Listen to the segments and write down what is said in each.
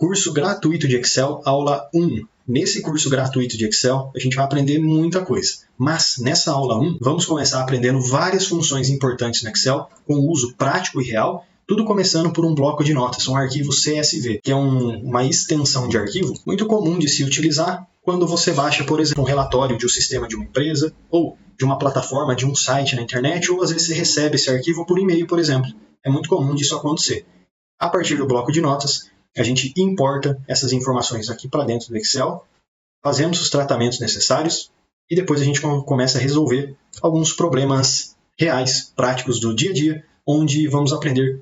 Curso gratuito de Excel, aula 1. Nesse curso gratuito de Excel, a gente vai aprender muita coisa. Mas, nessa aula 1, vamos começar aprendendo várias funções importantes no Excel, com uso prático e real, tudo começando por um bloco de notas, um arquivo CSV, que é uma extensão de arquivo muito comum de se utilizar quando você baixa, por exemplo, um relatório de um sistema de uma empresa, ou de uma plataforma, de um site na internet, ou às vezes você recebe esse arquivo por e-mail, por exemplo. É muito comum disso acontecer. A partir do bloco de notas, a gente importa essas informações aqui para dentro do Excel, fazemos os tratamentos necessários e depois a gente começa a resolver alguns problemas reais, práticos do dia a dia, onde vamos aprender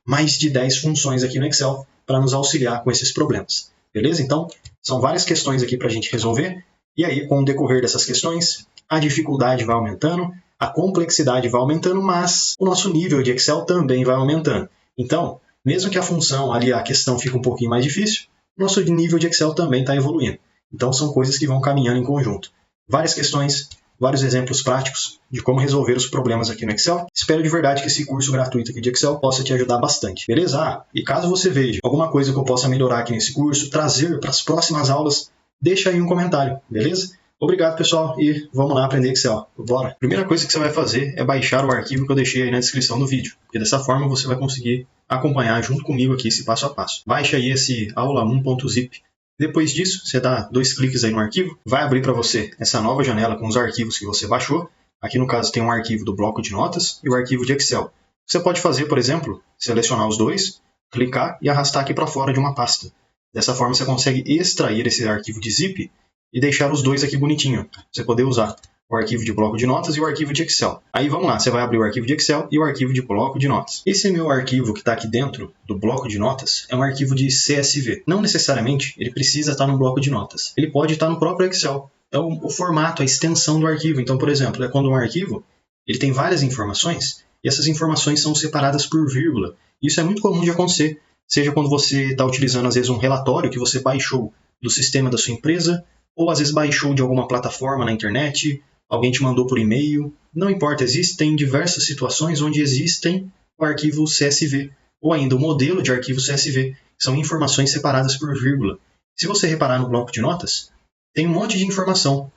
mais de 10 funções aqui no Excel para nos auxiliar com esses problemas. Beleza? Então, são várias questões aqui para a gente resolver e aí, com o decorrer dessas questões, a dificuldade vai aumentando, a complexidade vai aumentando, mas o nosso nível de Excel também vai aumentando. Então, mesmo que a função ali, a questão fique um pouquinho mais difícil, nosso nível de Excel também está evoluindo. Então, são coisas que vão caminhando em conjunto. Várias questões, vários exemplos práticos de como resolver os problemas aqui no Excel. Espero de verdade que esse curso gratuito aqui de Excel possa te ajudar bastante, beleza? E caso você veja alguma coisa que eu possa melhorar aqui nesse curso, trazer para as próximas aulas, deixa aí um comentário, beleza? Obrigado, pessoal, e vamos lá aprender Excel. Bora! Primeira coisa que você vai fazer é baixar o arquivo que eu deixei aí na descrição do vídeo, porque dessa forma você vai conseguir acompanhar junto comigo aqui esse passo a passo. Baixa aí esse aula1.zip. Depois disso, você dá 2 cliques aí no arquivo, vai abrir para você essa nova janela com os arquivos que você baixou. Aqui no caso tem um arquivo do bloco de notas e o arquivo de Excel. Você pode fazer, por exemplo, selecionar os dois, clicar e arrastar aqui para fora de uma pasta. Dessa forma você consegue extrair esse arquivo de zip e deixar os dois aqui bonitinho, para você poder usar o arquivo de bloco de notas e o arquivo de Excel. Aí vamos lá, você vai abrir o arquivo de Excel e o arquivo de bloco de notas. Esse meu arquivo que está aqui dentro do bloco de notas é um arquivo de CSV. Não necessariamente ele precisa estar no bloco de notas. Ele pode estar no próprio Excel. É o formato, a extensão do arquivo. Então, por exemplo, é quando um arquivo ele tem várias informações e essas informações são separadas por vírgula. Isso é muito comum de acontecer, seja quando você está utilizando às vezes um relatório que você baixou do sistema da sua empresa, ou às vezes baixou de alguma plataforma na internet, alguém te mandou por e-mail, não importa, existem diversas situações onde existem o arquivo CSV, ou ainda o modelo de arquivo CSV, que são informações separadas por vírgula. Se você reparar no bloco de notas, tem um monte de informação,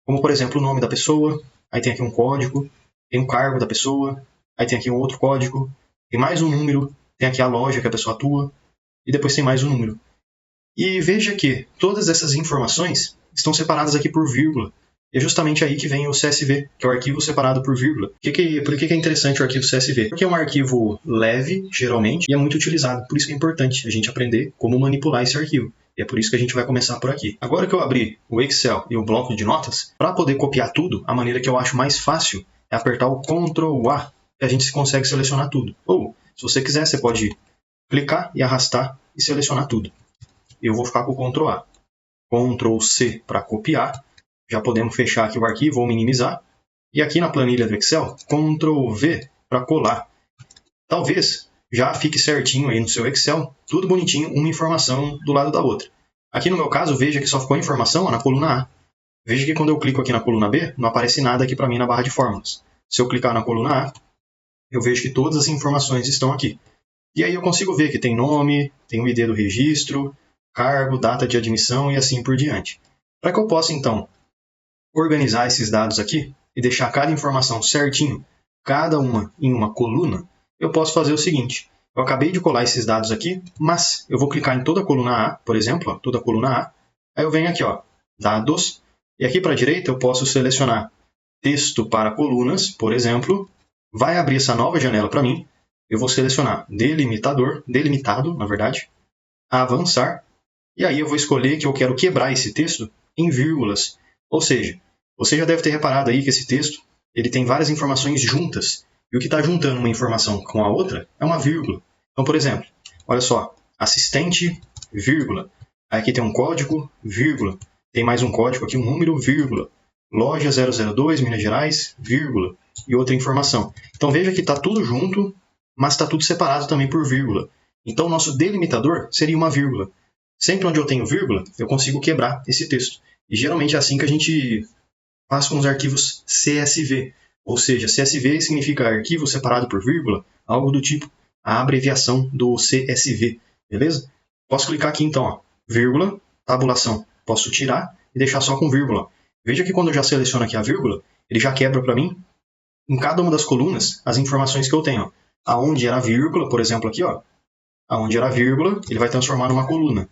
como por exemplo o nome da pessoa, aí tem aqui um código, tem um cargo da pessoa, aí tem aqui um outro código, tem mais um número, tem aqui a loja que a pessoa atua, e depois tem mais um número. E veja que todas essas informações estão separadas aqui por vírgula. E é justamente aí que vem o CSV, que é o arquivo separado por vírgula. Por que é interessante o arquivo CSV? Porque é um arquivo leve, geralmente, e é muito utilizado. Por isso que é importante a gente aprender como manipular esse arquivo. E é por isso que a gente vai começar por aqui. Agora que eu abri o Excel e o bloco de notas, para poder copiar tudo, a maneira que eu acho mais fácil é apertar o Ctrl A, que a gente consegue selecionar tudo. Ou, se você quiser, você pode clicar e arrastar e selecionar tudo. Eu vou ficar com o Ctrl A. Ctrl C para copiar. Já podemos fechar aqui o arquivo ou minimizar. E aqui na planilha do Excel, Ctrl V para colar. Talvez já fique certinho aí no seu Excel, tudo bonitinho, uma informação do lado da outra. Aqui no meu caso, veja que só ficou informação na coluna A. Veja que quando eu clico aqui na coluna B, não aparece nada aqui para mim na barra de fórmulas. Se eu clicar na coluna A, eu vejo que todas as informações estão aqui. E aí eu consigo ver que tem nome, tem o ID do registro, cargo, data de admissão e assim por diante. Para que eu possa, então, organizar esses dados aqui e deixar cada informação certinho, cada uma em uma coluna, eu posso fazer o seguinte. Eu acabei de colar esses dados aqui, mas eu vou clicar em toda a coluna A, por exemplo, ó, toda a coluna A. Aí eu venho aqui, ó, dados, e aqui para a direita eu posso selecionar texto para colunas, por exemplo. Vai abrir essa nova janela para mim. Eu vou selecionar delimitado, na verdade, avançar. E aí eu vou escolher que eu quero quebrar esse texto em vírgulas. Ou seja, você já deve ter reparado aí que esse texto ele tem várias informações juntas. E o que está juntando uma informação com a outra é uma vírgula. Então, por exemplo, olha só, assistente, vírgula. Aí aqui tem um código, vírgula. Tem mais um código aqui, um número, vírgula. Loja 002, Minas Gerais, vírgula. E outra informação. Então veja que está tudo junto, mas está tudo separado também por vírgula. Então o nosso delimitador seria uma vírgula. Sempre onde eu tenho vírgula, eu consigo quebrar esse texto. E geralmente é assim que a gente faz com os arquivos CSV. Ou seja, CSV significa arquivo separado por vírgula, algo do tipo a abreviação do CSV. Beleza? Posso clicar aqui então, ó, vírgula, tabulação. Posso tirar e deixar só com vírgula. Veja que quando eu já seleciono aqui a vírgula, ele já quebra para mim, em cada uma das colunas, as informações que eu tenho. Aonde era a vírgula, por exemplo, aqui, ó, aonde era a vírgula, ele vai transformar numa coluna.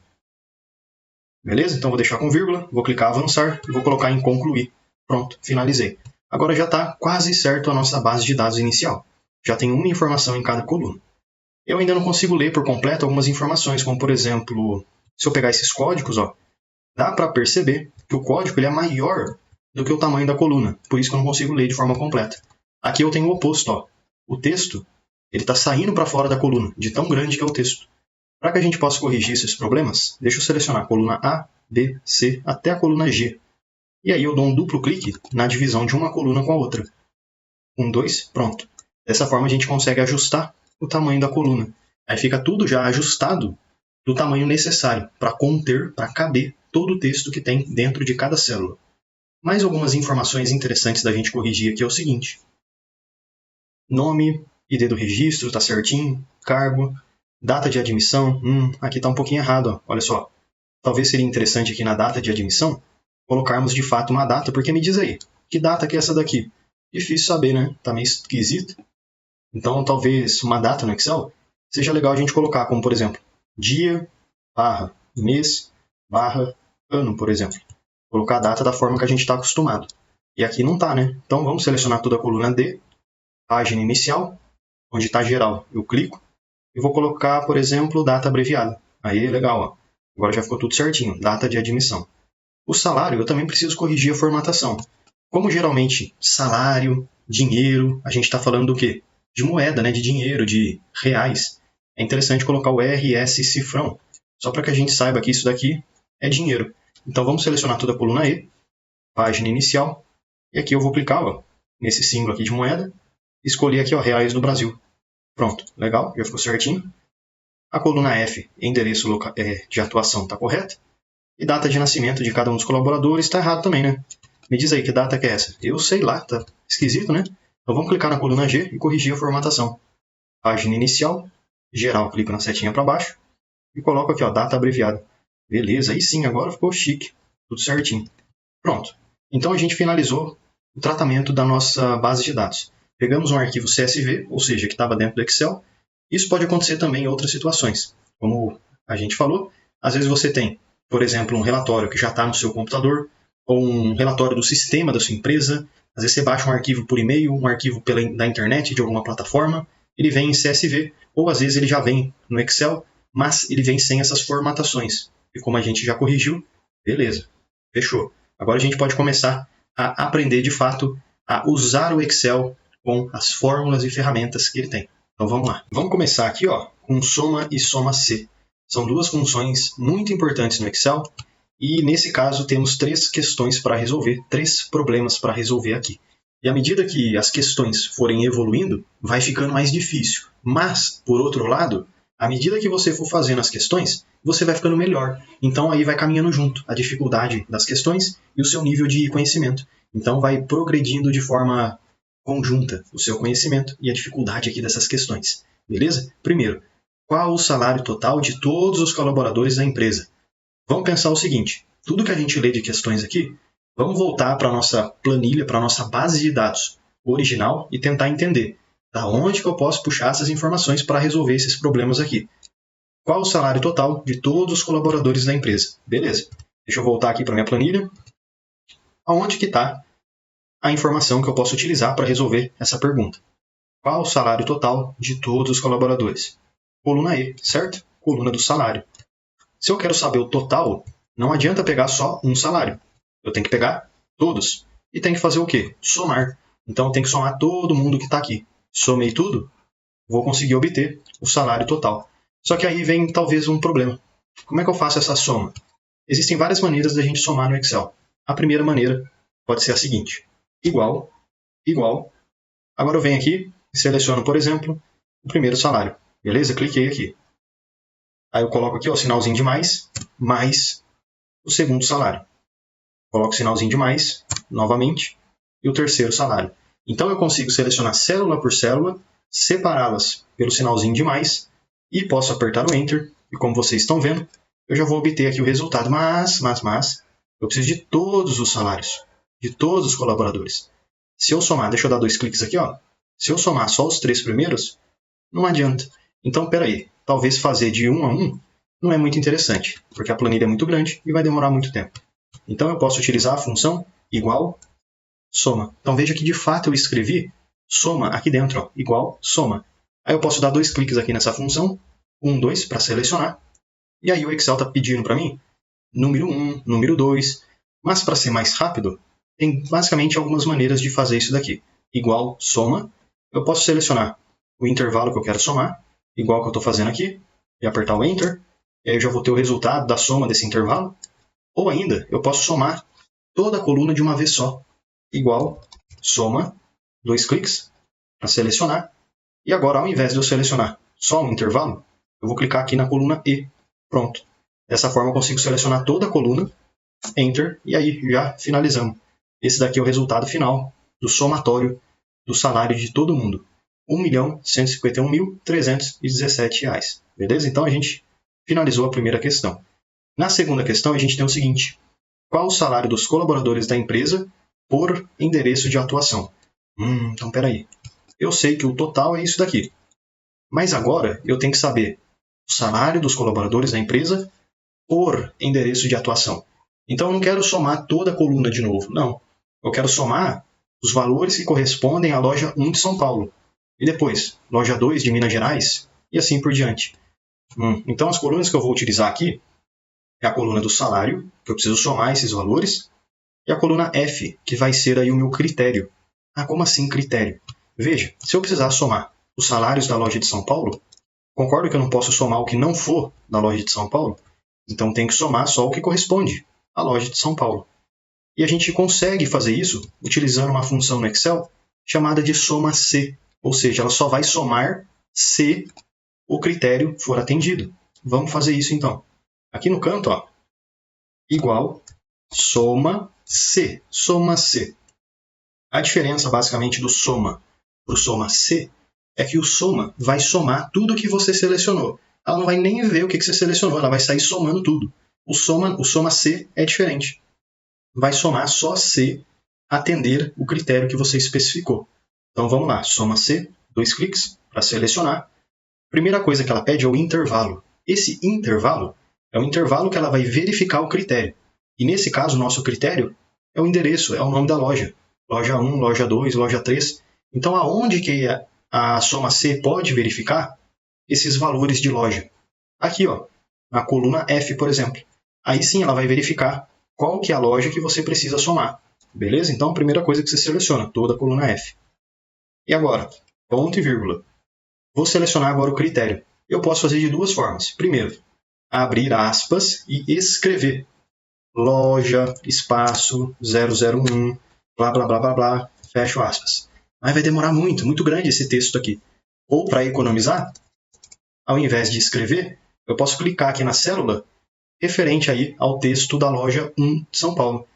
Beleza? Então vou deixar com vírgula, vou clicar avançar e vou colocar em concluir. Pronto, finalizei. Agora já está quase certo a nossa base de dados inicial. Já tem uma informação em cada coluna. Eu ainda não consigo ler por completo algumas informações, como por exemplo, se eu pegar esses códigos, ó, dá para perceber que o código ele é maior do que o tamanho da coluna, por isso que eu não consigo ler de forma completa. Aqui eu tenho o oposto, ó. O texto ele está saindo para fora da coluna, de tão grande que é o texto. Para que a gente possa corrigir esses problemas, deixa eu selecionar a coluna A, B, C, até a coluna G. E aí eu dou um duplo clique na divisão de uma coluna com a outra. 1, 2, pronto. Dessa forma a gente consegue ajustar o tamanho da coluna. Aí fica tudo já ajustado do tamanho necessário para conter, para caber todo o texto que tem dentro de cada célula. Mais algumas informações interessantes da gente corrigir aqui é o seguinte. Nome, ID do registro, está certinho. Cargo, data de admissão, aqui está um pouquinho errado, ó. Olha só. Talvez seria interessante aqui na data de admissão colocarmos de fato uma data, porque me diz aí, que data que é essa daqui? Difícil saber, né? Tá meio esquisito. Então talvez uma data no Excel seja legal a gente colocar como, por exemplo, dia, barra, mês, barra, ano, por exemplo. Colocar a data da forma que a gente está acostumado. E aqui não está, né? Então vamos selecionar toda a coluna D, página inicial, onde está geral. Eu clico e vou colocar, por exemplo, data abreviada. Aí, legal, ó. Agora já ficou tudo certinho, data de admissão. O salário, eu também preciso corrigir a formatação. Como geralmente salário, dinheiro, a gente está falando do quê? De moeda, né? De dinheiro, de reais. É interessante colocar o RS cifrão, só para que a gente saiba que isso daqui é dinheiro. Então vamos selecionar toda a coluna E, página inicial, e aqui eu vou clicar ó, nesse símbolo aqui de moeda, e escolher aqui ó, reais do Brasil. Pronto, legal, já ficou certinho. A coluna F, endereço de atuação, está correta. E data de nascimento de cada um dos colaboradores está errado também, né? Me diz aí que data que é essa. Eu sei lá, tá esquisito, né? Então vamos clicar na coluna G e corrigir a formatação. Página inicial, geral, clico na setinha para baixo e coloco aqui, ó, data abreviada. Beleza, aí sim, agora ficou chique, tudo certinho. Pronto. Então a gente finalizou o tratamento da nossa base de dados. Pegamos um arquivo CSV, ou seja, que estava dentro do Excel. Isso pode acontecer também em outras situações. Como a gente falou, às vezes você tem, por exemplo, um relatório que já está no seu computador, ou um relatório do sistema da sua empresa. Às vezes você baixa um arquivo por e-mail, um arquivo da internet, de alguma plataforma, ele vem em CSV, ou às vezes ele já vem no Excel, mas ele vem sem essas formatações. E como a gente já corrigiu, beleza, fechou. Agora a gente pode começar a aprender de fato a usar o Excel com as fórmulas e ferramentas que ele tem. Então vamos lá. Vamos começar aqui ó, com soma e soma C. São duas funções muito importantes no Excel e nesse caso temos 3 questões para resolver, 3 problemas para resolver aqui. E à medida que as questões forem evoluindo, vai ficando mais difícil. Mas, por outro lado, à medida que você for fazendo as questões, você vai ficando melhor. Então aí vai caminhando junto a dificuldade das questões e o seu nível de conhecimento. Então vai progredindo de forma conjunta o seu conhecimento e a dificuldade aqui dessas questões. Beleza? Primeiro, qual o salário total de todos os colaboradores da empresa? Vamos pensar o seguinte, tudo que a gente lê de questões aqui, vamos voltar para a nossa planilha, para a nossa base de dados original e tentar entender da onde que eu posso puxar essas informações para resolver esses problemas aqui. Qual o salário total de todos os colaboradores da empresa? Beleza. Deixa eu voltar aqui para a minha planilha. Aonde que está a informação que eu posso utilizar para resolver essa pergunta? Qual o salário total de todos os colaboradores? Coluna E, certo? Coluna do salário. Se eu quero saber o total, não adianta pegar só um salário. Eu tenho que pegar todos. E tem que fazer o quê? Somar. Então eu tenho que somar todo mundo que está aqui. Somei tudo, vou conseguir obter o salário total. Só que aí vem talvez um problema. Como é que eu faço essa soma? Existem várias maneiras da gente somar no Excel. A primeira maneira pode ser a seguinte. Igual, igual. Agora eu venho aqui e seleciono, por exemplo, o primeiro salário. Beleza? Cliquei aqui. Aí eu coloco aqui ó, o sinalzinho de mais o segundo salário. Coloco o sinalzinho de mais, novamente, e o terceiro salário. Então eu consigo selecionar célula por célula, separá-las pelo sinalzinho de mais, e posso apertar o Enter E como vocês estão vendo, eu já vou obter aqui o resultado. Mas, eu preciso de todos os salários, de todos os colaboradores. Se eu somar, deixa eu dar 2 cliques aqui, ó. Se eu somar só os 3 primeiros, não adianta. Então, peraí, talvez fazer de 1 a 1 não é muito interessante, porque a planilha é muito grande e vai demorar muito tempo. Então, eu posso utilizar a função igual soma. Então, veja que de fato eu escrevi soma aqui dentro, ó, igual soma. Aí eu posso dar 2 cliques aqui nessa função, 1, 2, para selecionar. E aí o Excel está pedindo para mim número 1, número 2. Mas para ser mais rápido, tem basicamente algumas maneiras de fazer isso daqui. Igual soma, eu posso selecionar o intervalo que eu quero somar, igual que eu estou fazendo aqui, e apertar o Enter. E aí eu já vou ter o resultado da soma desse intervalo. Ou ainda, eu posso somar toda a coluna de uma vez só. Igual soma, 2 cliques, para selecionar. E agora, ao invés de eu selecionar só um intervalo, eu vou clicar aqui na coluna E. Pronto. Dessa forma eu consigo selecionar toda a coluna, Enter, e aí já finalizamos. Esse daqui é o resultado final do somatório do salário de todo mundo. R$ 1.151.317. Beleza? Então a gente finalizou a primeira questão. Na segunda questão a gente tem o seguinte: qual o salário dos colaboradores da empresa por endereço de atuação? Então peraí. Eu sei que o total é isso daqui. Mas agora eu tenho que saber o salário dos colaboradores da empresa por endereço de atuação. Então eu não quero somar toda a coluna de novo, não. Eu quero somar os valores que correspondem à loja 1 de São Paulo. E depois, loja 2 de Minas Gerais, e assim por diante. Então as colunas que eu vou utilizar aqui é a coluna do salário, que eu preciso somar esses valores, e a coluna F, que vai ser aí o meu critério. Como assim critério? Veja, se eu precisar somar os salários da loja de São Paulo, concordo que eu não posso somar o que não for da loja de São Paulo, então tem que somar só o que corresponde à loja de São Paulo. E a gente consegue fazer isso utilizando uma função no Excel chamada de soma C, ou seja, ela só vai somar se o critério for atendido. Vamos fazer isso então. Aqui no canto, ó, igual soma C. Soma C. A diferença basicamente do soma para o soma C é que o soma vai somar tudo que você selecionou. Ela não vai nem ver o que você selecionou, ela vai sair somando tudo. O soma C é diferente. Vai somar só se atender o critério que você especificou. Então vamos lá, soma C, 2 cliques para selecionar. Primeira coisa que ela pede é o intervalo. Esse intervalo é o intervalo que ela vai verificar o critério. E nesse caso, o nosso critério é o endereço, é o nome da loja. Loja 1, loja 2, loja 3. Então aonde que a soma C pode verificar esses valores de loja? Aqui, ó, na coluna F, por exemplo. Aí sim ela vai verificar qual que é a loja que você precisa somar. Beleza? Então, a primeira coisa que você seleciona, toda a coluna F. E agora, ponto e vírgula. Vou selecionar agora o critério. Eu posso fazer de duas formas. Primeiro, abrir aspas e escrever. Loja, espaço, 001, blá, blá, blá, blá, blá, fecho aspas. Mas vai demorar muito, muito grande esse texto aqui. Ou, para economizar, ao invés de escrever, eu posso clicar aqui na célula referente aí ao texto da loja 1 de São Paulo.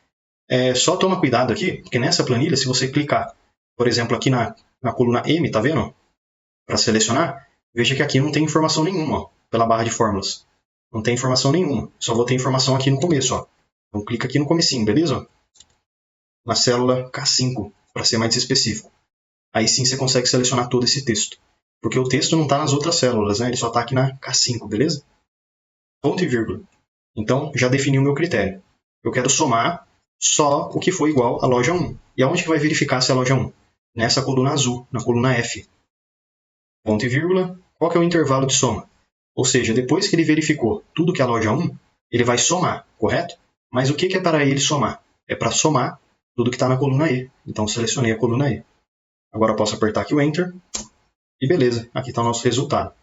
Só toma cuidado aqui, porque nessa planilha, se você clicar, por exemplo, aqui na coluna M, tá vendo? Para selecionar, veja que aqui não tem informação nenhuma, ó, pela barra de fórmulas. Não tem informação nenhuma, só vou ter informação aqui no começo. Ó. Então clica aqui no comecinho, beleza? Na célula K5, para ser mais específico. Aí sim você consegue selecionar todo esse texto. Porque o texto não está nas outras células, né? Ele só está aqui na K5, beleza? Ponto e vírgula. Então, já defini o meu critério. Eu quero somar só o que for igual à loja 1. E aonde que vai verificar se é a loja 1? Nessa coluna azul, na coluna F. Ponto e vírgula. Qual que é o intervalo de soma? Ou seja, depois que ele verificou tudo que é a loja 1, ele vai somar, correto? Mas o que é para ele somar? É para somar tudo que está na coluna E. Então, selecionei a coluna E. Agora eu posso apertar aqui o Enter. E beleza, aqui está o nosso resultado.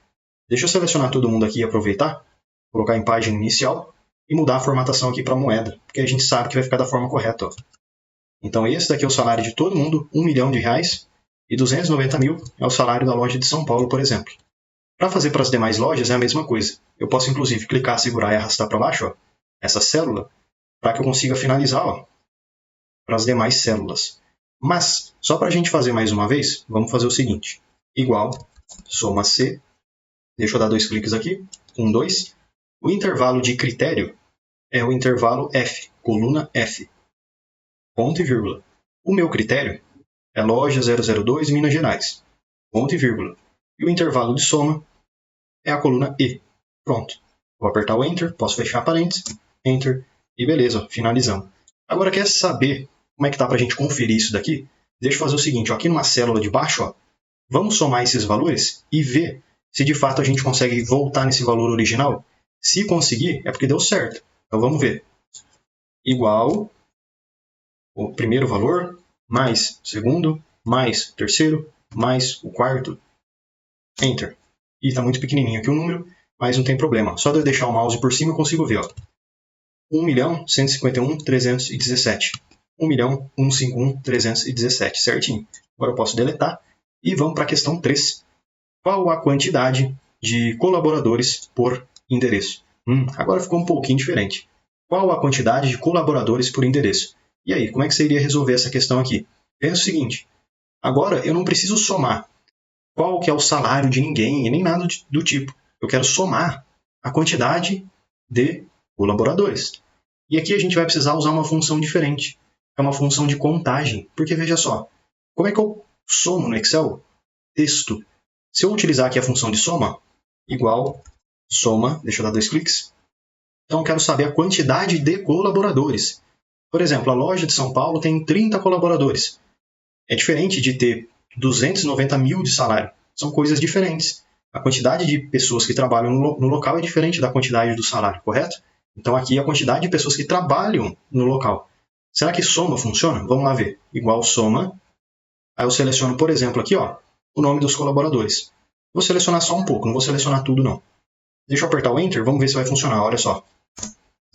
Deixa eu selecionar todo mundo aqui e aproveitar. Colocar em página inicial. E mudar a formatação aqui para moeda, porque a gente sabe que vai ficar da forma correta. Ó. Então esse daqui é o salário de todo mundo, R$1 milhão, e 290 mil é o salário da loja de São Paulo, por exemplo. Para fazer para as demais lojas é a mesma coisa. Eu posso inclusive clicar, segurar e arrastar para baixo, ó, essa célula, para que eu consiga finalizar para as demais células. Mas, só para a gente fazer mais uma vez, vamos fazer o seguinte. Igual, soma C, deixa eu dar 2 cliques aqui, 1, 2, O intervalo de critério é o intervalo F, coluna F, ponto e vírgula. O meu critério é loja 002 Minas Gerais, ponto e vírgula. E o intervalo de soma é a coluna E. Pronto. Vou apertar o Enter, posso fechar parênteses, Enter, e beleza, finalizamos. Agora, quer saber como é que tá para a gente conferir isso daqui? Deixa eu fazer o seguinte, ó, aqui numa célula de baixo, ó, vamos somar esses valores e ver se de fato a gente consegue voltar nesse valor original. Se conseguir, é porque deu certo. Então vamos ver. Igual o primeiro valor, mais o segundo, mais o terceiro, mais o quarto. Enter. E está muito pequenininho aqui o número, mas não tem problema. Só de eu deixar o mouse por cima eu consigo ver. 1.151.317. 1.151.317, certinho. Agora eu posso deletar e vamos para a questão 3. Qual a quantidade de colaboradores por endereço? Agora ficou um pouquinho diferente. Qual a quantidade de colaboradores por endereço? E aí, como é que você iria resolver essa questão aqui? Pensa o seguinte, agora eu não preciso somar qual que é o salário de ninguém, nem nada do tipo. Eu quero somar a quantidade de colaboradores. E aqui a gente vai precisar usar uma função diferente. É uma função de contagem. Porque veja só, como é que eu somo no Excel texto? Se eu utilizar aqui a função de soma, igual soma, deixa eu dar 2 cliques. Então eu quero saber a quantidade de colaboradores. Por exemplo, a loja de São Paulo tem 30 colaboradores. É diferente de ter 290 mil de salário. São coisas diferentes. A quantidade de pessoas que trabalham no local é diferente da quantidade do salário, correto? Então aqui é a quantidade de pessoas que trabalham no local. Será que soma funciona? Vamos lá ver. Igual soma. Aí eu seleciono, por exemplo, aqui ó, o nome dos colaboradores. Vou selecionar só um pouco, não vou selecionar tudo não. Deixa eu apertar o Enter, vamos ver se vai funcionar. Olha só.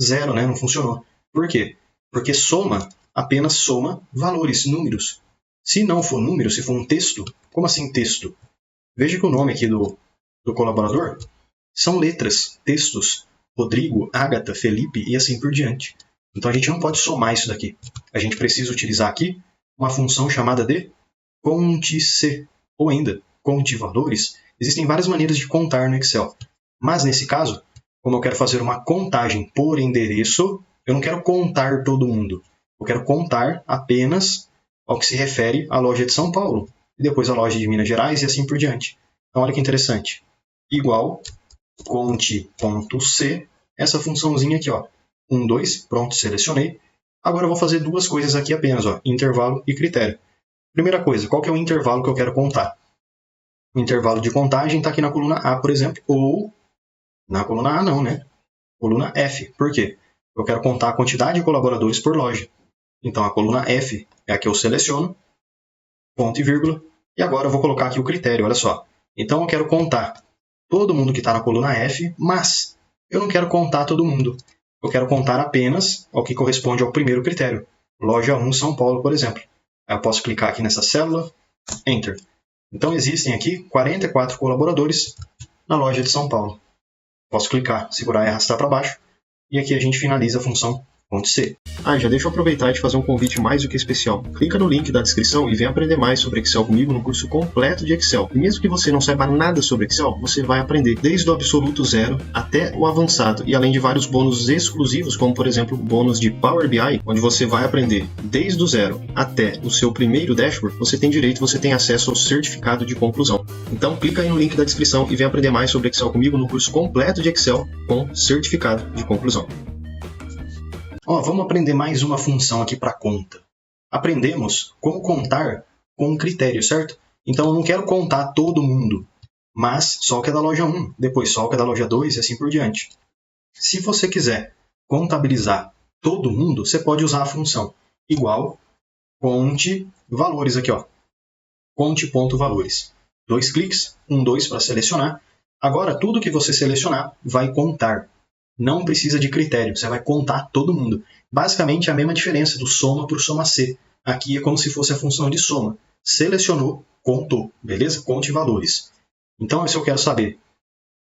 0, né? Não funcionou. Por quê? Porque soma apenas soma valores, números. Se não for número, se for um texto, como assim texto? Veja que o nome aqui do colaborador são letras, textos. Rodrigo, Ágata, Felipe e assim por diante. Então a gente não pode somar isso daqui. A gente precisa utilizar aqui uma função chamada de conte-se, ou ainda conte-valores. Existem várias maneiras de contar no Excel. Mas nesse caso, como eu quero fazer uma contagem por endereço, eu não quero contar todo mundo. Eu quero contar apenas ao que se refere à loja de São Paulo. E depois a loja de Minas Gerais e assim por diante. Então olha que interessante. Igual conte.c, essa funçãozinha aqui, ó. 1, 2, pronto, selecionei. Agora eu vou fazer duas coisas aqui apenas, ó, intervalo e critério. Primeira coisa, qual que é o intervalo que eu quero contar? O intervalo de contagem está aqui na coluna A, por exemplo, ou na coluna A não, né? Coluna F. Por quê? Eu quero contar a quantidade de colaboradores por loja. Então a coluna F é a que eu seleciono, ponto e vírgula, e agora eu vou colocar aqui o critério, olha só. Então eu quero contar todo mundo que está na coluna F, mas eu não quero contar todo mundo. Eu quero contar apenas ao que corresponde ao primeiro critério. Loja 1, São Paulo, por exemplo. Aí eu posso clicar aqui nessa célula, Enter. Então existem aqui 44 colaboradores na loja de São Paulo. Posso clicar, segurar e arrastar para baixo. E aqui a gente finaliza a função .c. Já deixa eu aproveitar e te fazer um convite mais do que especial. Clica no link da descrição e vem aprender mais sobre Excel comigo no curso completo de Excel. E mesmo que você não saiba nada sobre Excel, você vai aprender desde o absoluto zero até o avançado. E além de vários bônus exclusivos, como por exemplo o bônus de Power BI, onde você vai aprender desde o zero até o seu primeiro dashboard, você tem direito, você tem acesso ao certificado de conclusão. Então clica aí no link da descrição e vem aprender mais sobre Excel comigo no curso completo de Excel com certificado de conclusão. Vamos aprender mais uma função aqui para conta. Aprendemos como contar com um critério, certo? Então eu não quero contar todo mundo, mas só o que é da loja 1, depois só o que é da loja 2 e assim por diante. Se você quiser contabilizar todo mundo, você pode usar a função igual conte valores aqui, ó. Conte.valores. 2 cliques, 1, 2 para selecionar. Agora tudo que você selecionar vai contar. Não precisa de critério, você vai contar todo mundo. Basicamente, é a mesma diferença do soma para o soma C. Aqui é como se fosse a função de soma. Selecionou, contou, beleza? Conte valores. Então, se eu quero saber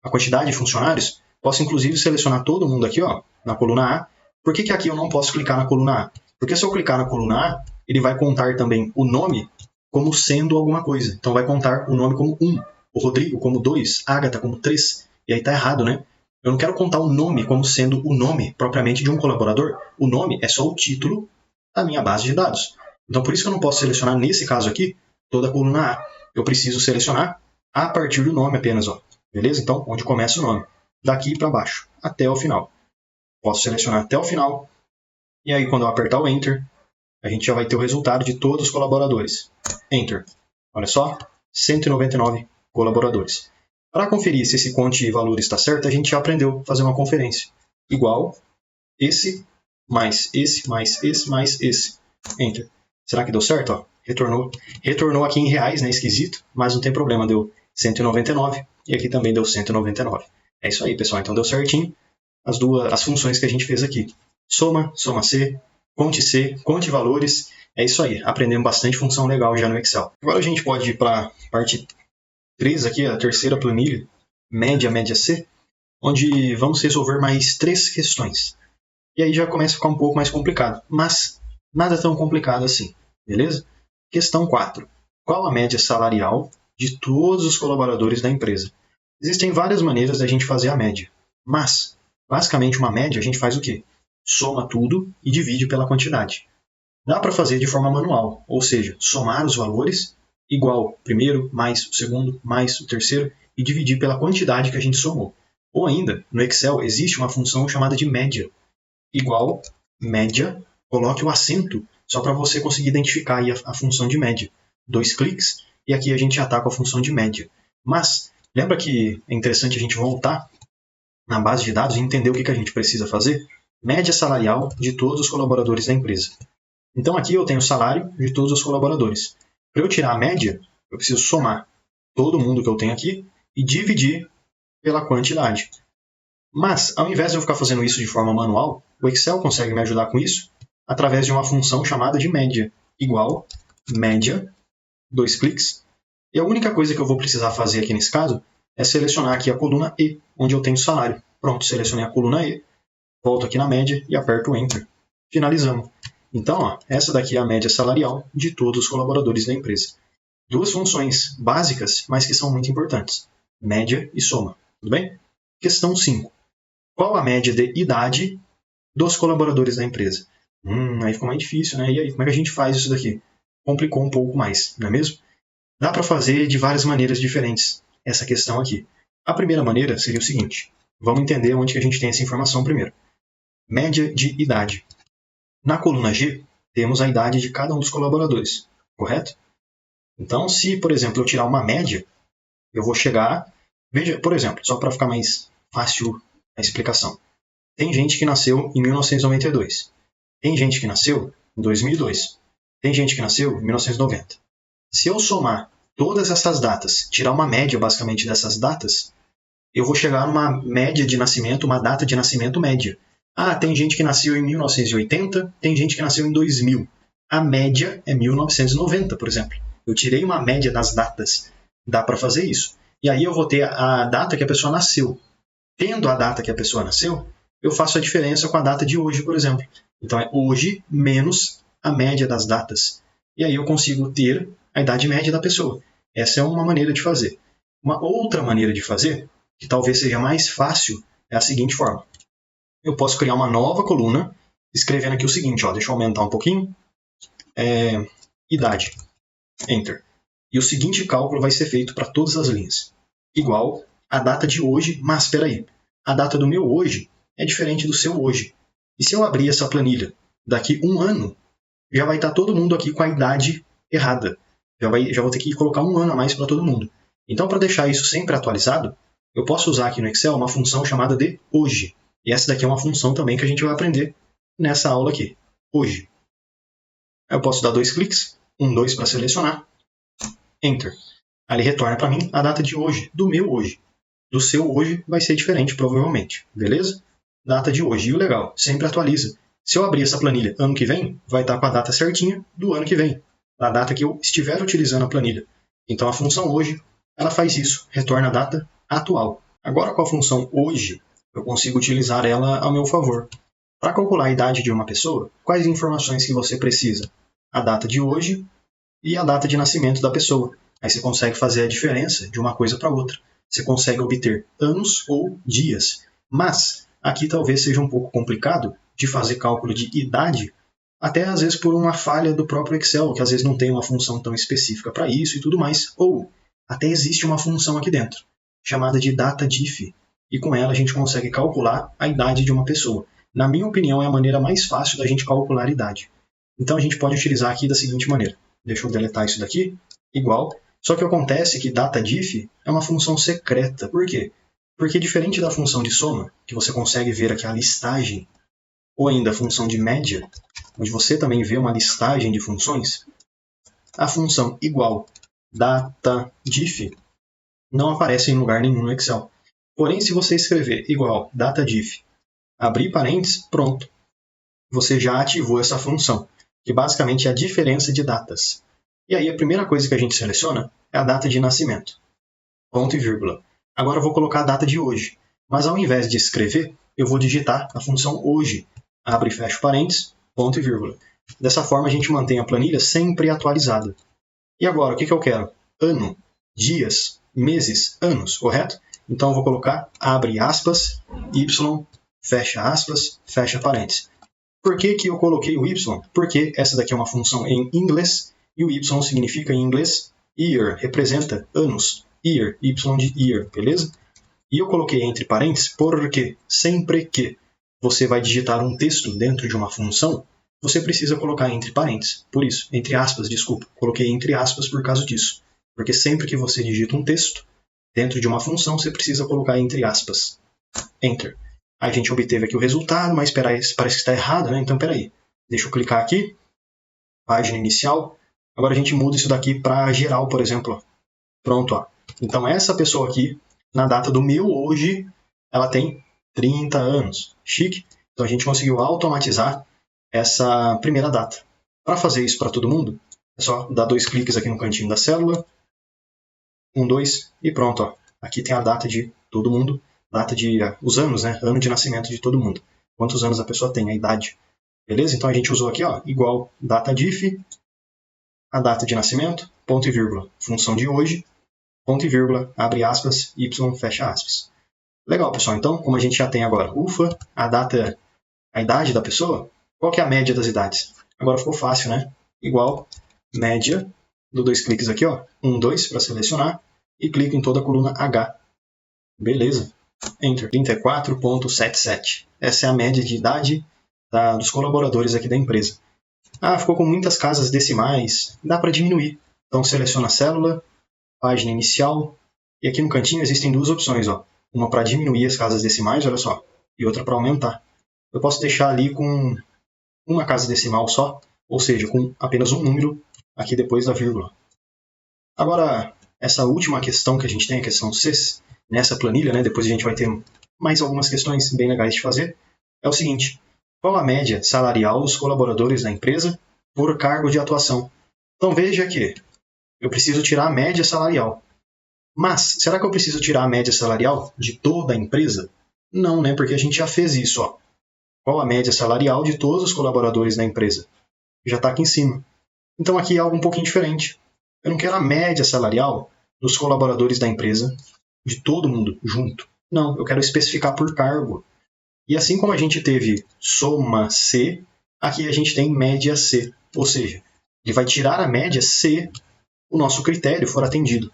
a quantidade de funcionários, posso inclusive selecionar todo mundo aqui, ó, na coluna A. Por que aqui eu não posso clicar na coluna A? Porque se eu clicar na coluna A, ele vai contar também o nome como sendo alguma coisa. Então, vai contar o nome como 1, o Rodrigo como 2, Ágata como 3. E aí está errado, né? Eu não quero contar o nome como sendo o nome propriamente de um colaborador. O nome é só o título da minha base de dados. Então, por isso que eu não posso selecionar, nesse caso aqui, toda a coluna A. Eu preciso selecionar a partir do nome apenas. Ó. Beleza? Então, onde começa o nome. Daqui para baixo, até o final. Posso selecionar até o final. E aí, quando eu apertar o Enter, a gente já vai ter o resultado de todos os colaboradores. Enter. Olha só, 199 colaboradores. Para conferir se esse conte valor está certo, a gente já aprendeu a fazer uma conferência. Igual esse, mais esse, mais esse, mais esse. Enter. Será que deu certo? Ó, retornou aqui em reais, né? Esquisito, mas não tem problema, deu 199 e aqui também deu 199. É isso aí, pessoal. Então deu certinho as funções que a gente fez aqui. Soma, soma C, conte valores. É isso aí. Aprendemos bastante função legal já no Excel. Agora a gente pode ir para a parte 3 aqui, a terceira planilha, média, média C, onde vamos resolver mais 3 questões. E aí já começa a ficar um pouco mais complicado, mas nada tão complicado assim, beleza? Questão 4. Qual a média salarial de todos os colaboradores da empresa? Existem várias maneiras da gente fazer a média, mas, basicamente, uma média a gente faz o quê? Soma tudo e divide pela quantidade. Dá para fazer de forma manual, ou seja, somar os valores igual o primeiro, mais o segundo, mais o terceiro, e dividir pela quantidade que a gente somou. Ou ainda, no Excel existe uma função chamada de média. Igual média, coloque o acento, só para você conseguir identificar aí a função de média. 2 cliques, e aqui a gente já está com a função de média. Mas, lembra que é interessante a gente voltar na base de dados e entender o que a gente precisa fazer? Média salarial de todos os colaboradores da empresa. Então aqui eu tenho o salário de todos os colaboradores. Para eu tirar a média, eu preciso somar todo mundo que eu tenho aqui e dividir pela quantidade. Mas, ao invés de eu ficar fazendo isso de forma manual, o Excel consegue me ajudar com isso através de uma função chamada de média, igual média, 2 cliques. E a única coisa que eu vou precisar fazer aqui nesse caso é selecionar aqui a coluna E, onde eu tenho salário. Pronto, selecionei a coluna E, volto aqui na média e aperto o Enter. Finalizamos. Então, ó, essa daqui é a média salarial de todos os colaboradores da empresa. 2 funções básicas, mas que são muito importantes. Média e soma. Tudo bem? Questão 5. Qual a média de idade dos colaboradores da empresa? Aí ficou mais difícil, né? E aí, como é que a gente faz isso daqui? Complicou um pouco mais, não é mesmo? Dá para fazer de várias maneiras diferentes essa questão aqui. A primeira maneira seria o seguinte. Vamos entender onde que a gente tem essa informação primeiro. Média de idade. Na coluna G, temos a idade de cada um dos colaboradores, correto? Então, se, por exemplo, eu tirar uma média, eu vou chegar... Veja, por exemplo, só para ficar mais fácil a explicação. Tem gente que nasceu em 1992. Tem gente que nasceu em 2002. Tem gente que nasceu em 1990. Se eu somar todas essas datas, tirar uma média basicamente dessas datas, eu vou chegar numa média de nascimento, uma data de nascimento média. Tem gente que nasceu em 1980, tem gente que nasceu em 2000. A média é 1990, por exemplo. Eu tirei uma média das datas. Dá para fazer isso. E aí eu vou ter a data que a pessoa nasceu. Tendo a data que a pessoa nasceu, eu faço a diferença com a data de hoje, por exemplo. Então é hoje menos a média das datas. E aí eu consigo ter a idade média da pessoa. Essa é uma maneira de fazer. Uma outra maneira de fazer, que talvez seja mais fácil, é a seguinte forma. Eu posso criar uma nova coluna, escrevendo aqui o seguinte, ó, deixa eu aumentar um pouquinho. Idade. Enter. E o seguinte cálculo vai ser feito para todas as linhas. Igual a data de hoje, mas espera aí. A data do meu hoje é diferente do seu hoje. E se eu abrir essa planilha daqui 1 ano, já vai estar todo mundo aqui com a idade errada. Já vou ter que colocar 1 ano a mais para todo mundo. Então, para deixar isso sempre atualizado, eu posso usar aqui no Excel uma função chamada de hoje. E essa daqui é uma função também que a gente vai aprender nessa aula aqui, hoje. Eu posso dar 2 cliques, 1, 2 para selecionar, Enter. Aí ele retorna para mim a data de hoje, do meu hoje. Do seu hoje vai ser diferente, provavelmente. Beleza? Data de hoje. E o legal, sempre atualiza. Se eu abrir essa planilha ano que vem, vai estar com a data certinha do ano que vem. A data que eu estiver utilizando a planilha. Então a função hoje, ela faz isso, retorna a data atual. Agora com a função hoje, eu consigo utilizar ela ao meu favor. Para calcular a idade de uma pessoa, quais informações que você precisa? A data de hoje e a data de nascimento da pessoa. Aí você consegue fazer a diferença de uma coisa para outra. Você consegue obter anos ou dias. Mas aqui talvez seja um pouco complicado de fazer cálculo de idade, até às vezes por uma falha do próprio Excel, que às vezes não tem uma função tão específica para isso e tudo mais, ou até existe uma função aqui dentro, chamada de DataDiff, e com ela a gente consegue calcular a idade de uma pessoa. Na minha opinião, é a maneira mais fácil da gente calcular a idade. Então a gente pode utilizar aqui da seguinte maneira. Deixa eu deletar isso daqui, igual. Só que acontece que DataDiff é uma função secreta. Por quê? Porque diferente da função de soma, que você consegue ver aqui a listagem, ou ainda a função de média, onde você também vê uma listagem de funções, a função igual DataDiff não aparece em lugar nenhum no Excel. Porém, se você escrever igual DataDiff, abrir parênteses, pronto. Você já ativou essa função, que basicamente é a diferença de datas. E aí a primeira coisa que a gente seleciona é a data de nascimento. Ponto e vírgula. Agora eu vou colocar a data de hoje. Mas ao invés de escrever, eu vou digitar a função hoje. Abre e fecha parênteses, ponto e vírgula. Dessa forma a gente mantém a planilha sempre atualizada. E agora, o que eu quero? Ano, dias, meses, anos, correto? Então eu vou colocar, abre aspas, y, fecha parênteses. Por que eu coloquei o y? Porque essa daqui é uma função em inglês, e o y significa em inglês year, representa anos, year, y de year, beleza? E eu coloquei entre parênteses porque sempre que você vai digitar um texto dentro de uma função, você precisa colocar entre parênteses. Por isso, entre aspas, desculpa, coloquei entre aspas por causa disso. Porque sempre que você digita um texto dentro de uma função, você precisa colocar entre aspas. Enter. A gente obteve aqui o resultado, mas parece que está errado, né? Então, peraí. Deixa eu clicar aqui. Página inicial. Agora a gente muda isso daqui para geral, por exemplo. Pronto, ó. Então, essa pessoa aqui, na data do meu hoje, ela tem 30 anos. Chique. Então, a gente conseguiu automatizar essa primeira data. Para fazer isso para todo mundo, é só dar 2 cliques aqui no cantinho da célula. 1, 2 e pronto, ó. Aqui tem a data de todo mundo. Data de os anos, né? Ano de nascimento de todo mundo. Quantos anos a pessoa tem, a idade. Beleza? Então a gente usou aqui, ó, igual DataDiff, a data de nascimento, ponto e vírgula, função de hoje, ponto e vírgula, abre aspas, y, fecha aspas. Legal, pessoal. Então, como a gente já tem agora, ufa, a idade da pessoa, qual que é a média das idades? Agora ficou fácil, né? Igual média, dou 2 cliques aqui, ó, 1, 2 para selecionar, e clico em toda a coluna H. Beleza. Enter. 34,77. Essa é a média de idade dos colaboradores aqui da empresa. Ah, ficou com muitas casas decimais. Dá para diminuir. Então seleciona a célula, página inicial, e aqui no cantinho existem 2 opções, ó. Uma para diminuir as casas decimais, olha só, e outra para aumentar. Eu posso deixar ali com uma casa decimal só, ou seja, com apenas um número aqui depois da vírgula. Agora, essa última questão que a gente tem, a questão C, nessa planilha, né, depois a gente vai ter mais algumas questões bem legais de fazer, é o seguinte: qual a média salarial dos colaboradores da empresa por cargo de atuação? Então veja que eu preciso tirar a média salarial. Mas, será que eu preciso tirar a média salarial de toda a empresa? Não, né, porque a gente já fez isso, ó. Qual a média salarial de todos os colaboradores da empresa? Já está aqui em cima. Então aqui é algo um pouquinho diferente. Eu não quero a média salarial dos colaboradores da empresa, de todo mundo junto. Não, eu quero especificar por cargo. E assim como a gente teve soma C, aqui a gente tem média C. Ou seja, ele vai tirar a média se o nosso critério for atendido.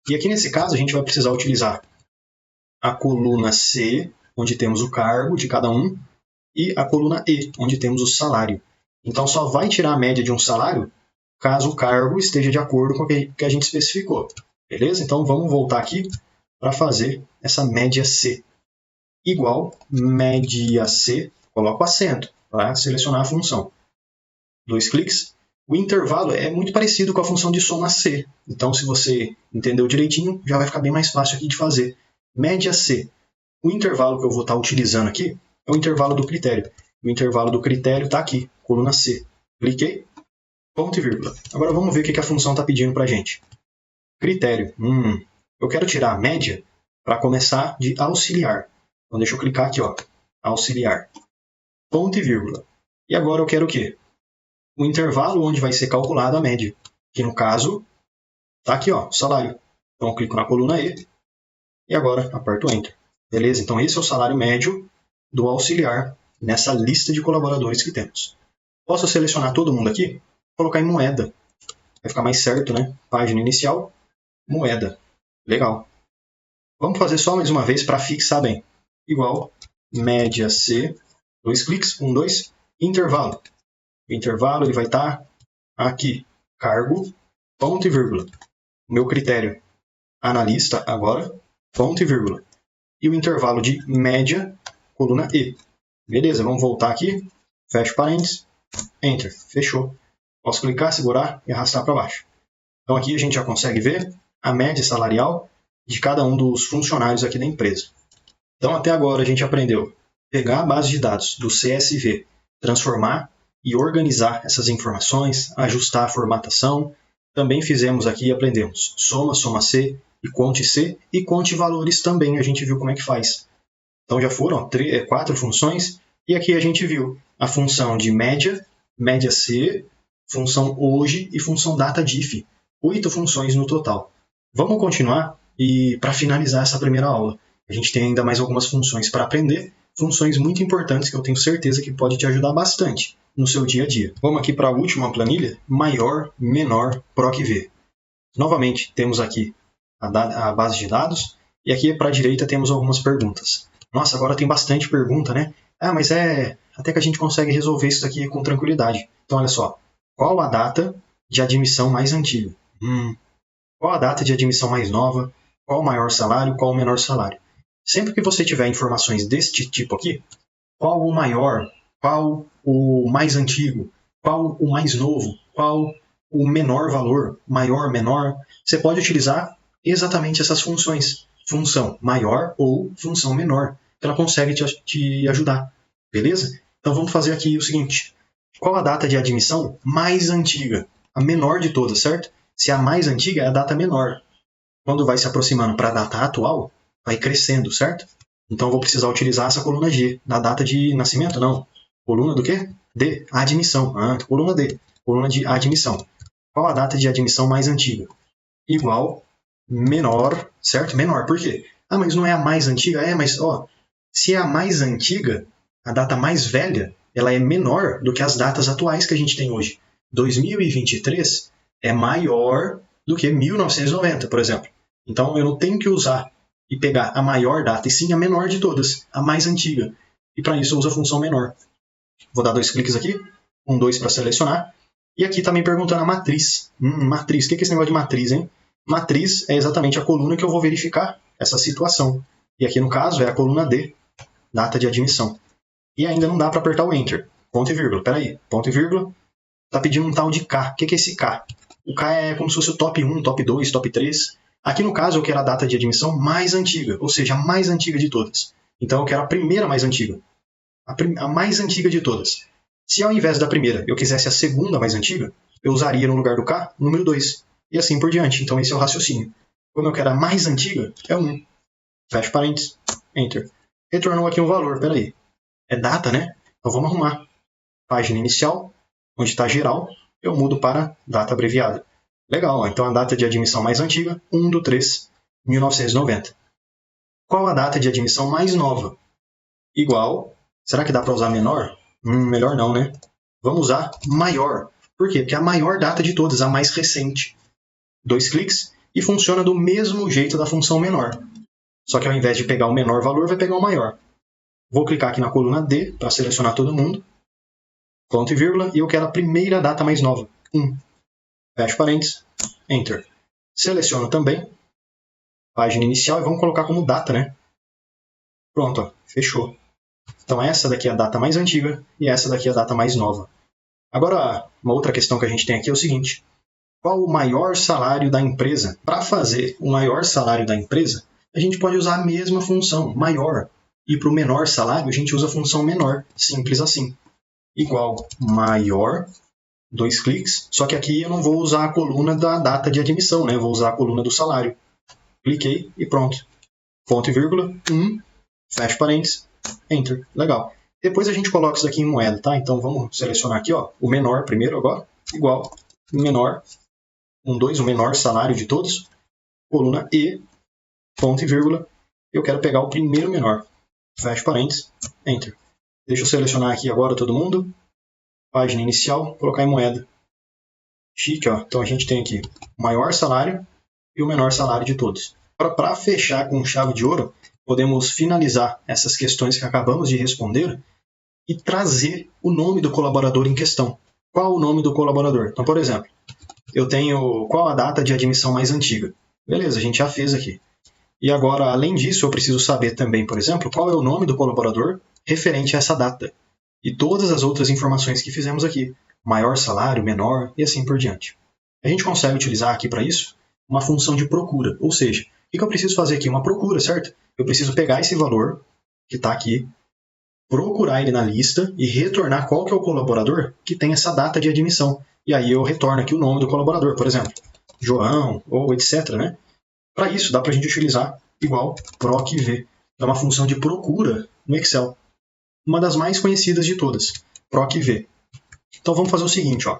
E aqui nesse caso a gente vai precisar utilizar a coluna C, onde temos o cargo de cada um, e a coluna E, onde temos o salário. Então só vai tirar a média de um salário caso o cargo esteja de acordo com o que a gente especificou. Beleza? Então vamos voltar aqui para fazer essa média C. Igual média C, coloco acento para selecionar a função. 2 cliques. O intervalo é muito parecido com a função de soma C. Então, se você entendeu direitinho, já vai ficar bem mais fácil aqui de fazer. Média C. O intervalo que eu vou estar utilizando aqui é o intervalo do critério. O intervalo do critério está aqui, coluna C. Cliquei, ponto e vírgula. Agora vamos ver o que a função está pedindo para a gente. Critério. Eu quero tirar a média para começar de auxiliar. Então deixa eu clicar aqui, ó, auxiliar. Ponto e vírgula. E agora eu quero o quê? O intervalo onde vai ser calculada a média. Que no caso, está aqui, ó, salário. Então eu clico na coluna E. E agora aperto Enter. Beleza? Então esse é o salário médio do auxiliar nessa lista de colaboradores que temos. Posso selecionar todo mundo aqui? Colocar em moeda. Vai ficar mais certo, né? Página inicial, moeda. Legal. Vamos fazer só mais uma vez para fixar bem. Igual, média C, 2 cliques, 1, 2, intervalo. O intervalo ele vai estar aqui, cargo, ponto e vírgula. O meu critério, analista, agora, ponto e vírgula. E o intervalo de média, coluna E. Beleza, vamos voltar aqui, fecha parênteses, enter, fechou. Posso clicar, segurar e arrastar para baixo. Então aqui a gente já consegue ver a média salarial de cada um dos funcionários aqui da empresa. Então até agora a gente aprendeu pegar a base de dados do CSV, transformar e organizar essas informações, ajustar a formatação. Também fizemos aqui e aprendemos soma, soma C e conte valores também a gente viu como é que faz. Então já foram 4 funções e aqui a gente viu a função de média, média C, função hoje e função data diff. 8 funções no total. Vamos continuar e para finalizar essa primeira aula, a gente tem ainda mais algumas funções para aprender, funções muito importantes que eu tenho certeza que pode te ajudar bastante no seu dia a dia. Vamos aqui para a última planilha, maior, menor, PROC-V. Novamente, temos aqui a base de dados e aqui para a direita temos algumas perguntas. Nossa, agora tem bastante pergunta, né? Mas até que a gente consegue resolver isso aqui com tranquilidade. Então, olha só. Qual a data de admissão mais antiga? Qual a data de admissão mais nova? Qual o maior salário? Qual o menor salário? Sempre que você tiver informações deste tipo aqui, qual o maior? Qual o mais antigo? Qual o mais novo? Qual o menor valor? Maior, menor? Você pode utilizar exatamente essas funções. Função maior ou função menor. Ela consegue te ajudar. Beleza? Então vamos fazer aqui o seguinte. Qual a data de admissão mais antiga? A menor de todas, certo? Se a mais antiga é a data menor. Quando vai se aproximando para a data atual, vai crescendo, certo? Então eu vou precisar utilizar essa coluna G. Da data de nascimento, não. Coluna do quê? D. Admissão. Coluna D. Coluna de admissão. Qual a data de admissão mais antiga? Igual menor, certo? Menor. Por quê? Mas não é a mais antiga? Mas se é a mais antiga, a data mais velha, ela é menor do que as datas atuais que a gente tem hoje. 2023 é maior do que 1990, por exemplo. Então eu não tenho que usar e pegar a maior data, e sim a menor de todas, a mais antiga. E para isso eu uso a função menor. Vou dar 2 cliques aqui, 1, 2 para selecionar. E aqui está me perguntando a matriz. Matriz, o que é esse negócio de matriz, hein? Matriz é exatamente a coluna que eu vou verificar essa situação. E aqui no caso é a coluna D, data de admissão. E ainda não dá para apertar o Enter. Ponto e vírgula, peraí. Ponto e vírgula. Está pedindo um tal de K. O que é esse K? O K é como se fosse o top 1, top 2, top 3. Aqui no caso eu quero a data de admissão mais antiga, ou seja, a mais antiga de todas. Então eu quero a primeira mais antiga. A mais antiga de todas. Se ao invés da primeira eu quisesse a segunda mais antiga, eu usaria no lugar do K o número 2. E assim por diante. Então esse é o raciocínio. Como eu quero a mais antiga, é 1. Fecha parênteses. Enter. Retornou aqui um valor, peraí. É data, né? Então vamos arrumar. Página inicial, onde está geral, eu mudo para data abreviada. Legal, então a data de admissão mais antiga, 1/3/1990. Qual a data de admissão mais nova? Igual, será que dá para usar menor? Melhor não, né? Vamos usar maior. Por quê? Porque é a maior data de todas, a mais recente. 2 cliques e funciona do mesmo jeito da função menor. Só que ao invés de pegar o menor valor, vai pegar o maior. Vou clicar aqui na coluna D para selecionar todo mundo. Ponto e vírgula, e eu quero a primeira data mais nova, 1. Fecho parênteses, Enter. Seleciono também, página inicial, e vamos colocar como data, né? Pronto, fechou. Então essa daqui é a data mais antiga e essa daqui é a data mais nova. Agora, uma outra questão que a gente tem aqui é o seguinte. Qual o maior salário da empresa? Para fazer o maior salário da empresa, a gente pode usar a mesma função, maior. E para o menor salário, a gente usa a função menor, simples assim. Igual maior, 2 cliques, só que aqui eu não vou usar a coluna da data de admissão, né? Eu vou usar a coluna do salário. Cliquei e pronto. Ponto e vírgula, 1, fecho parênteses, Enter. Legal. Depois a gente coloca isso aqui em moeda, tá? Então vamos selecionar aqui, o menor primeiro agora, igual, menor, 1, 2, o menor salário de todos, coluna E, ponto e vírgula, Eu quero pegar o primeiro menor. Fecha parênteses, Enter. Deixa eu selecionar aqui agora todo mundo. Página inicial, colocar em moeda. Chique, ó. Então a gente tem aqui o maior salário e o menor salário de todos. Para fechar com chave de ouro, podemos finalizar essas questões que acabamos de responder e trazer o nome do colaborador em questão. Qual o nome do colaborador? Então, por exemplo, eu tenho qual a data de admissão mais antiga. Beleza, a gente já fez aqui. E agora, além disso, eu preciso saber também, por exemplo, qual é o nome do colaborador referente a essa data. E todas as outras informações que fizemos aqui. Maior salário, menor e assim por diante. A gente consegue utilizar aqui para isso uma função de procura. Ou seja, o que eu preciso fazer aqui? Uma procura, certo? Eu preciso pegar esse valor que está aqui, procurar ele na lista e retornar qual que é o colaborador que tem essa data de admissão. E aí eu retorno aqui o nome do colaborador, por exemplo, João ou etc, né? Para isso, dá para a gente utilizar igual procv. É uma função de procura no Excel. Uma das mais conhecidas de todas, procv. Então vamos fazer o seguinte, ó.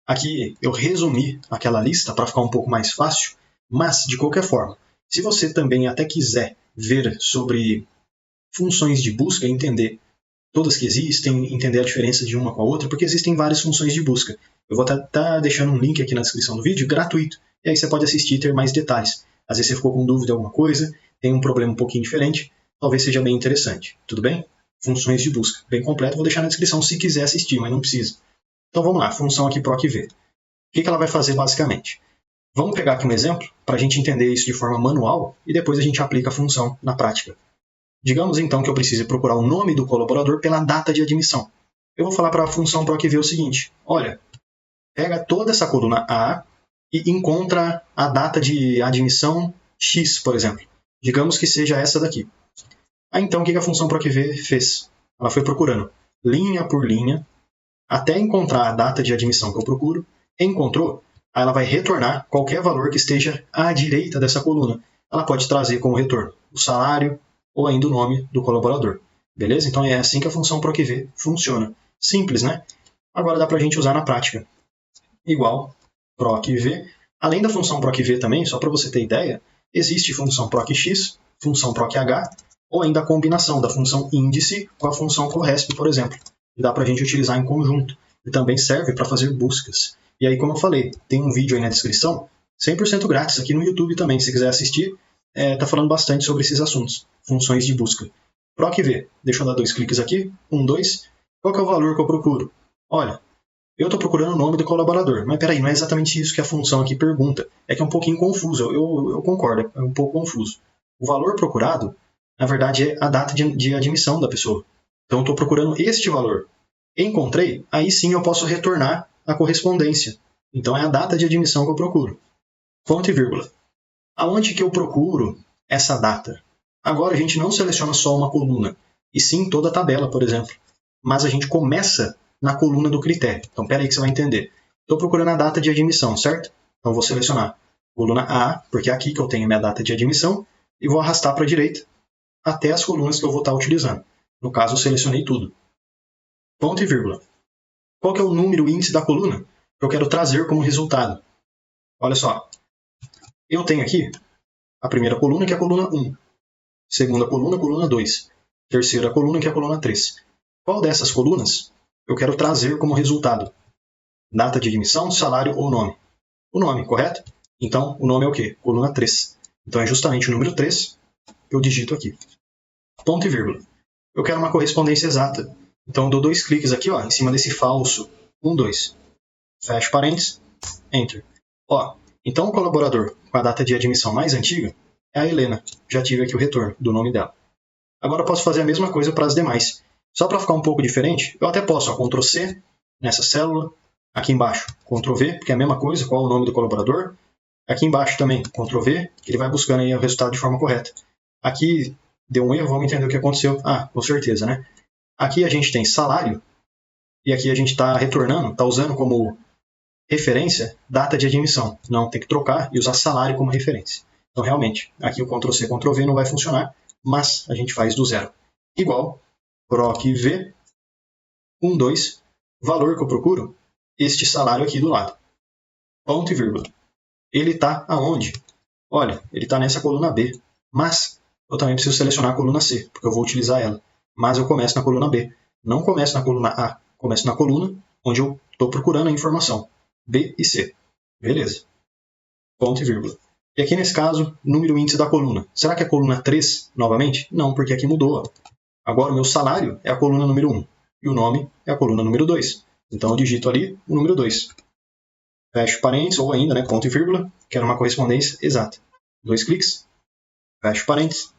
Aqui eu resumi aquela lista para ficar um pouco mais fácil, mas de qualquer forma, se você também até quiser ver sobre funções de busca e entender todas que existem, entender a diferença de uma com a outra, porque existem várias funções de busca. Eu vou estar deixando um link aqui na descrição do vídeo, gratuito, e aí você pode assistir e ter mais detalhes. Às vezes você ficou com dúvida de alguma coisa, tem um problema um pouquinho diferente, talvez seja bem interessante. Tudo bem? Funções de busca. Bem completo, vou deixar na descrição se quiser assistir, mas não precisa. Então vamos lá, função aqui procv. O que ela vai fazer basicamente? Vamos pegar aqui um exemplo para a gente entender isso de forma manual e depois a gente aplica a função na prática. Digamos então que eu precise procurar o nome do colaborador pela data de admissão. Eu vou falar para a função procv o seguinte: olha, pega toda essa coluna A e encontra a data de admissão X, por exemplo. Digamos que seja essa daqui. Aí então o que a função procv fez? Ela foi procurando linha por linha até encontrar a data de admissão que eu procuro. Encontrou, aí ela vai retornar qualquer valor que esteja à direita dessa coluna. Ela pode trazer como retorno o salário ou ainda o nome do colaborador. Beleza? Então é assim que a função procv funciona. Simples, né? Agora dá para a gente usar na prática. Igual procv. Além da função procv também, só para você ter ideia, existe função procx, função proch, ou ainda a combinação da função índice com a função corresp, por exemplo. E dá para a gente utilizar em conjunto. E também serve para fazer buscas. E aí, como eu falei, tem um vídeo aí na descrição, 100% grátis, aqui no YouTube também, se quiser assistir, tá falando bastante sobre esses assuntos, funções de busca. procv, deixa eu dar 2 cliques aqui, 1, 2, qual que é o valor que eu procuro? Olha, eu estou procurando o nome do colaborador, mas peraí, não é exatamente isso que a função aqui pergunta, é que é um pouquinho confuso, eu concordo, é um pouco confuso. O valor procurado, na verdade, é a data de admissão da pessoa. Então eu estou procurando este valor. Encontrei, aí sim eu posso retornar a correspondência. Então é a data de admissão que eu procuro. Ponto e vírgula. Aonde que eu procuro essa data? Agora a gente não seleciona só uma coluna, e sim toda a tabela, por exemplo. Mas a gente começa na coluna do critério. Então, espera aí que você vai entender. Estou procurando a data de admissão, certo? Então, vou selecionar coluna A, porque é aqui que eu tenho minha data de admissão, e vou arrastar para a direita até as colunas que eu vou estar utilizando. No caso, eu selecionei tudo. Ponto e vírgula. Qual que é o número, o índice da coluna que eu quero trazer como resultado? Olha só. Eu tenho aqui a primeira coluna, que é a coluna 1. Segunda coluna, coluna 2. Terceira coluna, que é a coluna 3. Qual dessas colunas eu quero trazer como resultado? Data de admissão, salário ou nome? O nome, correto? Então, o nome é o quê? Coluna 3. Então, é justamente o número 3 que eu digito aqui. Ponto e vírgula. Eu quero uma correspondência exata. Então, eu dou 2 cliques aqui, ó, em cima desse falso 1, 2. Fecho parênteses, Enter. Ó, então, o colaborador com a data de admissão mais antiga é a Helena. Já tive aqui o retorno do nome dela. Agora eu posso fazer a mesma coisa para as demais. Só para ficar um pouco diferente, eu até posso, ó, Ctrl C nessa célula, aqui embaixo Ctrl V, porque é a mesma coisa, qual é o nome do colaborador. Aqui embaixo também Ctrl V, que ele vai buscando aí o resultado de forma correta. Aqui deu um erro, vamos entender o que aconteceu. Ah, com certeza, né? Aqui a gente tem salário, e aqui a gente está retornando, está usando como referência data de admissão. Não, tem que trocar e usar salário como referência. Então, realmente, aqui o Ctrl C, Ctrl V não vai funcionar, mas a gente faz do zero. Igual procv 1, 2, valor que eu procuro, este salário aqui do lado. Ponto e vírgula. Ele está aonde? Olha, ele está nessa coluna B. Mas eu também preciso selecionar a coluna C, porque eu vou utilizar ela. Mas eu começo na coluna B. Não começo na coluna A, começo na coluna onde eu estou procurando a informação. B e C. Beleza. Ponto e vírgula. E aqui nesse caso, número índice da coluna. Será que é a coluna 3 novamente? Não, porque aqui mudou. Agora o meu salário é a coluna número 1 e o nome é a coluna número 2. Então eu digito ali o número 2. Fecho parênteses ou ainda, ponto e vírgula, quero uma correspondência exata. 2 cliques, fecho parênteses,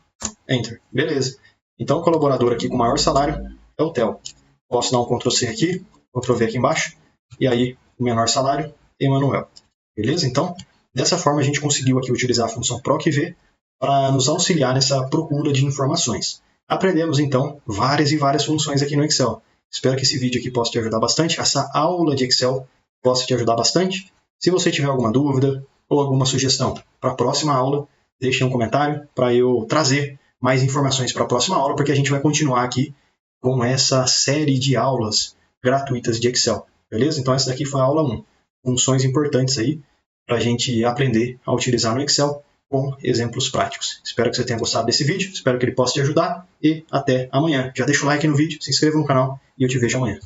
Enter. Beleza. Então o colaborador aqui com maior salário é o Theo. Posso dar um Ctrl C aqui, Ctrl V aqui embaixo, e aí o menor salário, Emanuel. Beleza? Então, dessa forma a gente conseguiu aqui utilizar a função PROC-V para nos auxiliar nessa procura de informações. Aprendemos então várias e várias funções aqui no Excel. Espero que esse vídeo aqui possa te ajudar bastante, essa aula de Excel possa te ajudar bastante. Se você tiver alguma dúvida ou alguma sugestão para a próxima aula, deixe um comentário para eu trazer mais informações para a próxima aula, porque a gente vai continuar aqui com essa série de aulas gratuitas de Excel. Beleza? Então essa daqui foi a aula 1. Funções importantes aí para a gente aprender a utilizar no Excel com exemplos práticos. Espero que você tenha gostado desse vídeo, espero que ele possa te ajudar e até amanhã. Já deixa o like no vídeo, se inscreva no canal e eu te vejo amanhã.